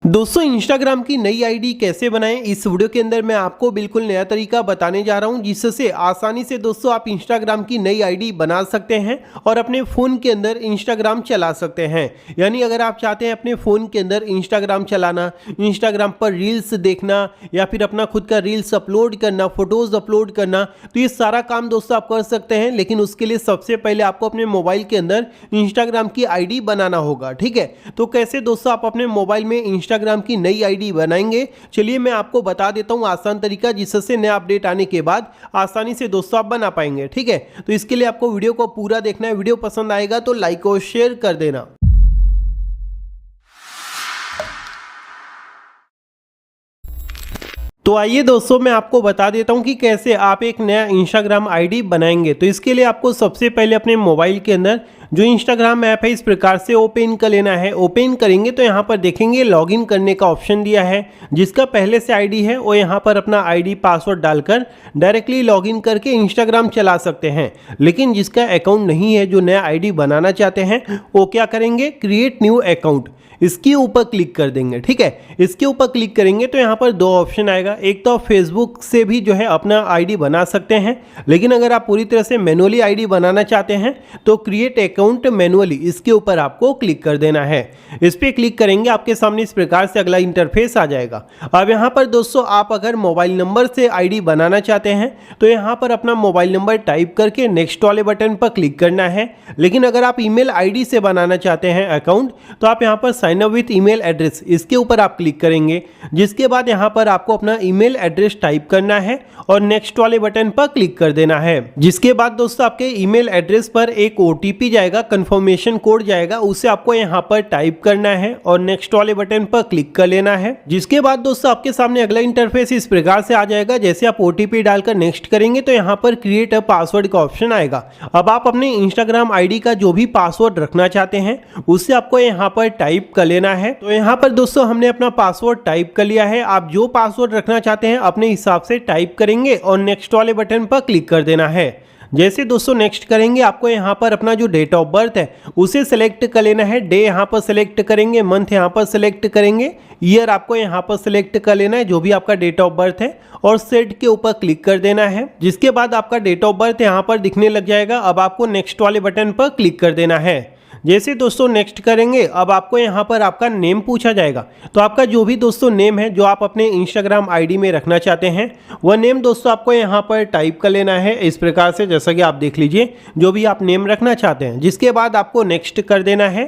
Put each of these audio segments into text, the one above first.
दोस्तों इंस्टाग्राम की नई आईडी कैसे बनाएं, इस वीडियो के अंदर मैं आपको बिल्कुल नया तरीका बताने जा रहा हूं जिससे आसानी से दोस्तों आप इंस्टाग्राम की नई आईडी बना सकते हैं और अपने फ़ोन के अंदर इंस्टाग्राम चला सकते हैं। यानी अगर आप चाहते हैं अपने फ़ोन के अंदर इंस्टाग्राम चलाना, इंस्टाग्राम पर रील्स देखना या फिर अपना खुद का रील्स अपलोड करना, फोटोज़ अपलोड करना, तो ये सारा काम दोस्तों आप कर सकते हैं। लेकिन उसके लिए सबसे पहले आपको अपने मोबाइल के अंदर इंस्टाग्राम की आईडी बनाना होगा। ठीक है, तो कैसे दोस्तों आप अपने मोबाइल में इंस्टाग्राम की नई आईडी बनाएंगे, चलिए मैं आपको बता देता हूं आसान तरीका जिससे नया अपडेट आने के बाद आसानी से दोस्तों आप बना पाएंगे। ठीक है, तो इसके लिए आपको वीडियो को पूरा देखना है। वीडियो पसंद आएगा तो लाइक और शेयर कर देना। तो आइए दोस्तों मैं आपको बता देता हूं कि कैसे आप एक नया इंस्टाग्राम आईडी बनाएंगे। तो इसके लिए आपको सबसे पहले अपने मोबाइल के अंदर जो इंस्टाग्राम ऐप है इस प्रकार से ओपन कर लेना है। ओपन करेंगे तो यहाँ पर देखेंगे लॉगिन करने का ऑप्शन दिया है। जिसका पहले से आईडी है वो यहाँ पर अपना आईडी पासवर्ड डालकर डायरेक्टली लॉगिन करके इंस्टाग्राम चला सकते हैं। लेकिन जिसका अकाउंट नहीं है, जो नया आईडी बनाना चाहते हैं, वो क्या करेंगे, क्रिएट न्यू अकाउंट, इसके ऊपर क्लिक कर देंगे। ठीक है, इसके ऊपर क्लिक करेंगे तो यहाँ पर दो ऑप्शन आएगा। एक तो फेसबुक से भी जो है अपना आईडी बना सकते हैं, लेकिन अगर आप पूरी तरह से मैनुअली आईडी बनाना चाहते हैं तो क्रिएट अकाउंट मैनुअली, इसके ऊपर आपको क्लिक कर देना है। इस पर क्लिक करेंगे आपके सामने इस प्रकार से अगला इंटरफेस आ जाएगा। अब यहाँ पर दोस्तों आप अगर मोबाइल नंबर से आईडी बनाना चाहते हैं तो यहाँ पर अपना मोबाइल नंबर टाइप करके नेक्स्ट वाले बटन पर क्लिक करना है। लेकिन अगर आप ईमेल आईडी से बनाना चाहते हैं अकाउंट तो आप यहाँ पर sign up with email address, इसके ऊपर आप क्लिक करेंगे। जिसके बाद यहाँ पर आपको अपना ईमेल एड्रेस टाइप करना है और नेक्स्ट वाले बटन पर क्लिक कर देना है। जिसके बाद दोस्तों आपके ईमेल एड्रेस पर एक ओटीपी जाएगा, कंफर्मेशन कोड जाएगा, उसे आपको यहाँ पर टाइप करना है और नेक्स्ट वाले बटन पर क्लिक कर लेना है। जिसके बाद दोस्तों आपके सामने अगला इंटरफेस इस प्रकार से आ जाएगा। जैसे आप ओटीपी डालकर नेक्स्ट करेंगे तो यहाँ पर क्रिएट अ पासवर्ड का ऑप्शन आएगा। अब आप अपने इंस्टाग्राम आईडी का जो भी पासवर्ड रखना चाहते हैं उसे आपको यहाँ पर टाइप कर लेना है। तो यहाँ पर दोस्तों हमने अपना पासवर्ड टाइप कर लिया है। आप जो पासवर्ड रखना चाहते हैं अपने हिसाब से टाइप करेंगे और नेक्स्ट वाले बटन पर क्लिक कर देना है। जैसे दोस्तों नेक्स्ट करेंगे आपको यहाँ पर अपना जो डेट ऑफ बर्थ है उसे सेलेक्ट कर लेना है। डे यहाँ पर सेलेक्ट करेंगे, मंथ यहाँ पर सेलेक्ट करेंगे, ईयर आपको यहाँ पर सेलेक्ट कर लेना है जो भी आपका डेट ऑफ बर्थ है और सेट के ऊपर क्लिक कर देना है। जिसके बाद आपका डेट ऑफ बर्थ यहाँ पर दिखने लग जाएगा। अब आपको नेक्स्ट वाले बटन पर क्लिक कर देना है। जैसे दोस्तों नेक्स्ट करेंगे अब आपको यहाँ पर आपका नेम पूछा जाएगा। तो आपका जो भी दोस्तों नेम है जो आप अपने इंस्टाग्राम आईडी में रखना चाहते हैं वह नेम दोस्तों आपको यहाँ पर टाइप कर लेना है इस प्रकार से, जैसा कि आप देख लीजिए जो भी आप नेम रखना चाहते हैं। जिसके बाद आपको नेक्स्ट कर देना है।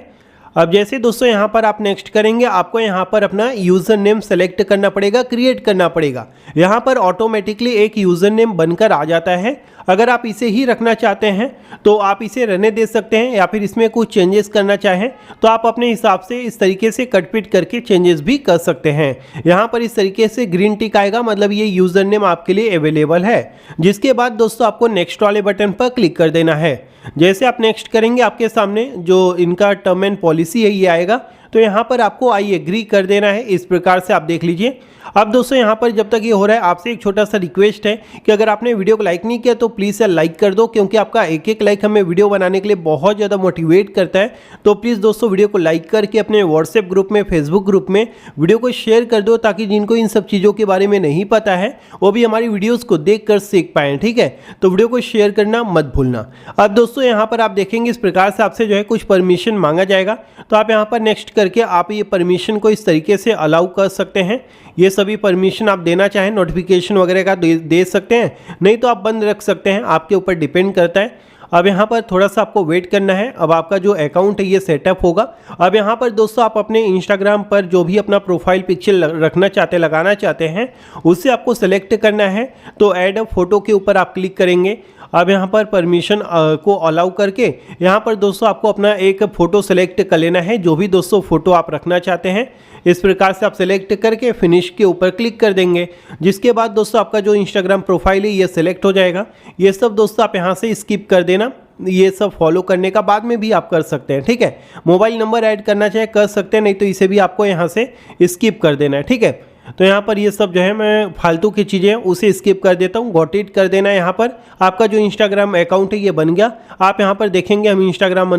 अब जैसे दोस्तों यहाँ पर आप नेक्स्ट करेंगे आपको यहाँ पर अपना यूज़र नेम सेलेक्ट करना पड़ेगा, क्रिएट करना पड़ेगा। यहाँ पर ऑटोमेटिकली एक यूज़र नेम बनकर आ जाता है। अगर आप इसे ही रखना चाहते हैं तो आप इसे रहने दे सकते हैं, या फिर इसमें कुछ चेंजेस करना चाहें तो आप अपने हिसाब से इस तरीके से कट पिट करके चेंजेस भी कर सकते हैं। यहाँ पर इस तरीके से ग्रीन टिक आएगा, मतलब ये यूज़र नेम आपके लिए अवेलेबल है। जिसके बाद दोस्तों आपको नेक्स्ट वाले बटन पर क्लिक कर देना है। जैसे आप नेक्स्ट करेंगे आपके सामने जो इनका टर्म एंड पॉलिसी है ये आएगा। तो यहाँ पर आपको आई एग्री कर देना है इस प्रकार से, आप देख लीजिए। अब दोस्तों यहाँ पर जब तक ये हो रहा है आपसे एक छोटा सा रिक्वेस्ट है कि अगर आपने वीडियो को लाइक नहीं किया तो प्लीज़ लाइक कर दो, क्योंकि आपका एक एक लाइक हमें वीडियो बनाने के लिए बहुत ज़्यादा मोटिवेट करता है। तो प्लीज़ दोस्तों वीडियो को लाइक करके अपने व्हाट्सएप ग्रुप में, फेसबुक ग्रुप में वीडियो को शेयर कर दो, ताकि जिनको इन सब चीज़ों के बारे में नहीं पता है वो भी हमारी वीडियोज़ को देख कर सीख पाएँ। ठीक है, तो वीडियो को शेयर करना मत भूलना। अब दोस्तों यहाँ पर आप देखेंगे इस प्रकार से आपसे जो है कुछ परमिशन मांगा जाएगा। तो आप यहाँ पर नेक्स्ट करके आप ये परमिशन को इस तरीके से अलाउ कर सकते हैं। ये सभी परमिशन आप देना चाहें नोटिफिकेशन वगैरह का दे सकते हैं, नहीं तो आप बंद रख सकते हैं, आपके ऊपर डिपेंड करता है। अब यहाँ पर थोड़ा सा आपको वेट करना है। अब आपका जो अकाउंट है ये सेटअप होगा। अब यहाँ पर दोस्तों आप अपने इंस्टाग्राम पर जो भी अपना प्रोफाइल पिक्चर रखना चाहते हैं, लगाना चाहते हैं, उससे आपको सेलेक्ट करना है। तो ऐड अ फोटो के ऊपर आप क्लिक करेंगे। अब यहाँ पर परमिशन को अलाउ करके यहाँ पर दोस्तों आपको अपना एक फ़ोटो सेलेक्ट कर लेना है, जो भी दोस्तों फ़ोटो आप रखना चाहते हैं। इस प्रकार से आप सेलेक्ट करके फिनिश के ऊपर क्लिक कर देंगे। जिसके बाद दोस्तों आपका जो इंस्टाग्राम प्रोफाइल है ये सेलेक्ट हो जाएगा। ये सब दोस्तों आप यहाँ से स्किप कर देना, ये सब फॉलो करने का बाद में भी आप कर सकते हैं। ठीक है, मोबाइल नंबर ऐड करना चाहे कर सकते हैं, नहीं तो इसे भी आपको यहाँ से स्किप कर देना है। ठीक है, तो यहाँ पर ये सब जो है मैं फालतू की चीज़ें उसे स्किप कर देता हूँ, गॉट इट कर देना है। यहाँ पर आपका जो इंस्टाग्राम अकाउंट है ये बन गया। आप यहाँ पर देखेंगे हम इंस्टाग्राम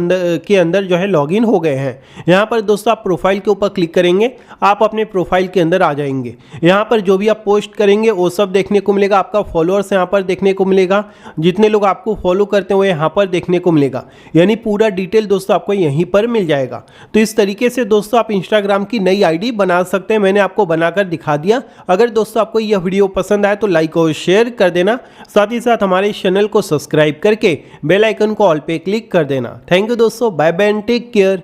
के अंदर जो है लॉगिन हो गए हैं। यहाँ पर दोस्तों आप प्रोफाइल के ऊपर क्लिक करेंगे, आप अपने प्रोफाइल के अंदर आ जाएंगे। यहाँ पर जो भी आप पोस्ट करेंगे वो सब देखने को मिलेगा, आपका फॉलोअर्स यहाँ पर देखने को मिलेगा, जितने लोग आपको फॉलो करते हैं वो यहाँ पर देखने को मिलेगा, यानी पूरा डिटेल दोस्तों आपको यहीं पर मिल जाएगा। तो इस तरीके से दोस्तों आप इंस्टाग्राम की नई आईडी बना सकते हैं। मैंने आपको बनाकर दिखा दिया। अगर दोस्तों आपको यह वीडियो पसंद आए तो लाइक और शेयर कर देना, साथ ही साथ हमारे चैनल को सब्सक्राइब करके बेल आइकन को ऑल पे क्लिक कर देना। थैंक यू दोस्तों, bye bye and take care.